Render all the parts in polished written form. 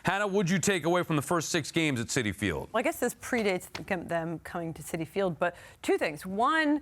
Hannah, what'd you take away from the first 6 games at Citi Field? Well, I guess this predates them coming to Citi Field, but 2 things. One,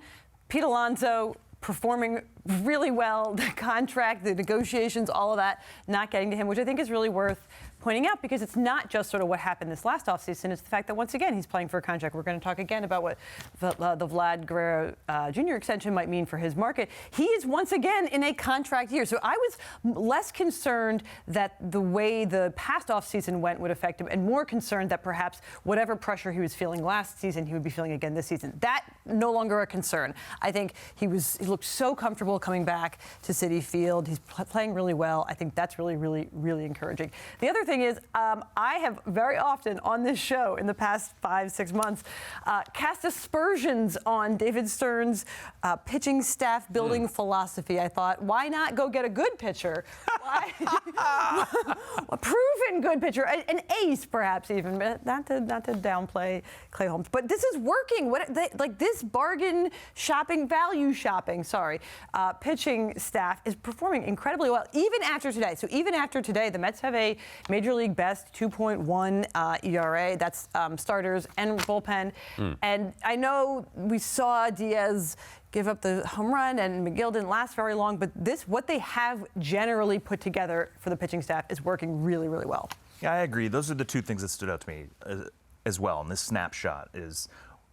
Pete Alonso performing really well, the contract, the negotiations, all of that not getting to him, which I think is really worth pointing out because it's not just sort of what happened this last offseason. It's the fact that, once again, he's playing for a contract. We're going to talk again about what the Vlad Guerrero Jr. extension might mean for his market. He is once again in a contract year. So I was less concerned that the way the past offseason went would affect him and more concerned that perhaps whatever pressure he was feeling last season, he would be feeling again this season. That no longer a concern. I think he looked so comfortable coming back to Citi Field. He's playing really well. I think that's really, really, really encouraging. The other thing is, I have very often on this show in the past 5-6 months cast aspersions on David Stern's pitching staff building philosophy. I thought, why not go get a good pitcher? A proven good pitcher, an ace perhaps even, but not to downplay Clay Holmes. But this is working. This bargain shopping, value shopping, pitching staff is performing incredibly well, even after today. So even after today, the Mets have a Major League best 2.1 ERA. That's starters and bullpen. And I know we saw Diaz give up the home run and McGill didn't last very long, but what they have generally put together for the pitching staff is working really, really well. Yeah, I agree. Those are the 2 things that stood out to me as well in this snapshot is,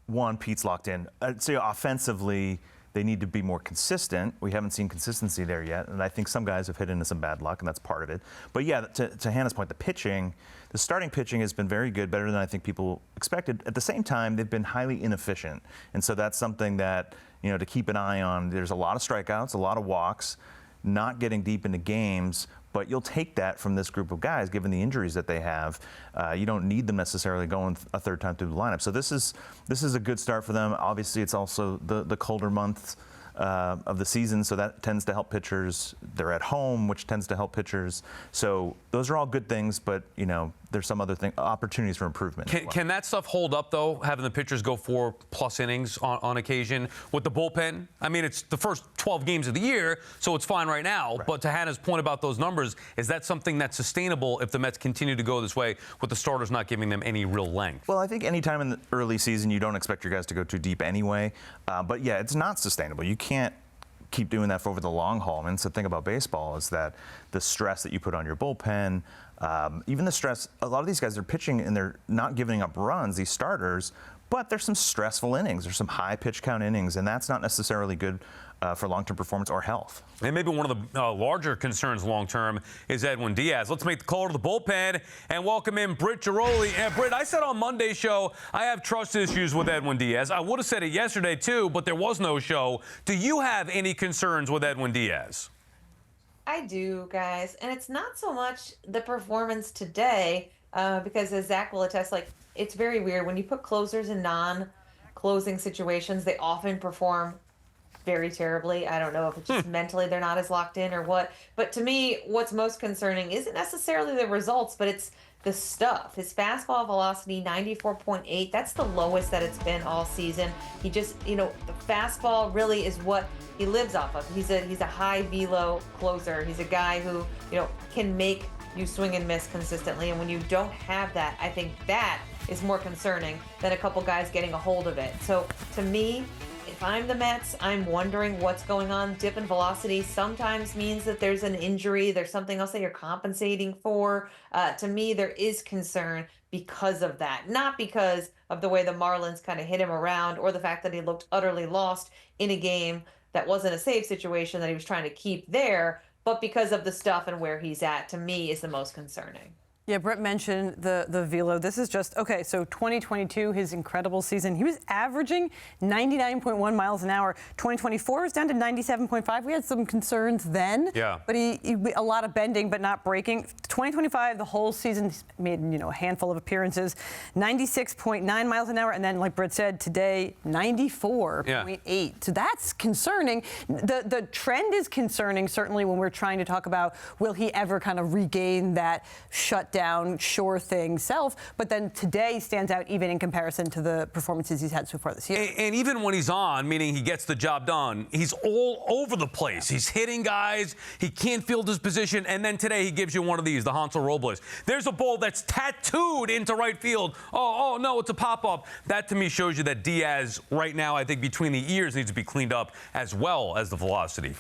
one, Pete's locked in. I'd say offensively, they need to be more consistent. We haven't seen consistency there yet, and I think some guys have hit into some bad luck, and that's part of it. But yeah, to Hannah's point, the starting pitching has been very good, better than I think people expected. At the same time, they've been highly inefficient, and so that's something that, to keep an eye on. There's a lot of strikeouts, a lot of walks, not getting deep into games, but you'll take that from this group of guys, given the injuries that they have. You don't need them necessarily going a third time through the lineup. So this is a good start for them. Obviously, it's also the colder months of the season, so that tends to help pitchers. They're at home, which tends to help pitchers. So those are all good things, but there's some other opportunities for improvement. Can that stuff hold up, though, having the pitchers go 4+ innings on occasion with the bullpen? I mean, it's the first 12 games of the year, so it's fine right now. Right. But to Hannah's point about those numbers, is that something that's sustainable if the Mets continue to go this way with the starters not giving them any real length? Well, I think any time in the early season, you don't expect your guys to go too deep anyway. But yeah, it's not sustainable. You can't keep doing that for over the long haul. And so the thing about baseball is that the stress that you put on your bullpen, even the stress, a lot of these guys are pitching and they're not giving up runs, these starters, but there's some stressful innings. There's some high pitch count innings, and that's not necessarily good for long-term performance or health. And maybe one of the larger concerns long-term is Edwin Diaz. Let's make the call to the bullpen and welcome in Britt Ghiroli. And Britt, I said on Monday's show I have trust issues with Edwin Diaz. I would have said it yesterday too, but there was no show. Do you have any concerns with Edwin Diaz? I do, guys, and it's not so much the performance today, because as Zach will attest, it's very weird when you put closers in non-closing situations. They often perform very terribly. I don't know if it's just mentally they're not as locked in or what. But to me, what's most concerning isn't necessarily the results, but it's the stuff. His fastball velocity, 94.8. That's the lowest that it's been all season. He just, the fastball really is what he lives off of. He's a high velo closer. He's a guy who, can make you swing and miss consistently. And when you don't have that, I think that is more concerning than a couple guys getting a hold of it. So to me, if I'm the Mets, I'm wondering what's going on. Dip in velocity sometimes means that there's an injury. There's something else that you're compensating for. To me, there is concern because of that, not because of the way the Marlins kind of hit him around or the fact that he looked utterly lost in a game that wasn't a save situation that he was trying to keep there, but because of the stuff and where he's at, to me, is the most concerning. Yeah, Britt mentioned the velo. This is just, okay, so 2022, his incredible season, he was averaging 99.1 miles an hour. 2024 was down to 97.5. We had some concerns then. Yeah. But he a lot of bending, but not breaking. 2025, the whole season, he's made, a handful of appearances. 96.9 miles an hour. And then, like Britt said, today, 94.8. Yeah. So that's concerning. The trend is concerning, certainly when we're trying to talk about will he ever kind of regain that shutdown down, sure thing self, but then today stands out even in comparison to the performances he's had so far this year. And even when he's on, meaning he gets the job done, he's all over the place. He's hitting guys. He can't field his position. And then today he gives you one of these, the Hansel Robles. There's a ball that's tattooed into right field. Oh, no, it's a pop-up. That, to me, shows you that Diaz right now, I think, between the ears needs to be cleaned up as well as the velocity.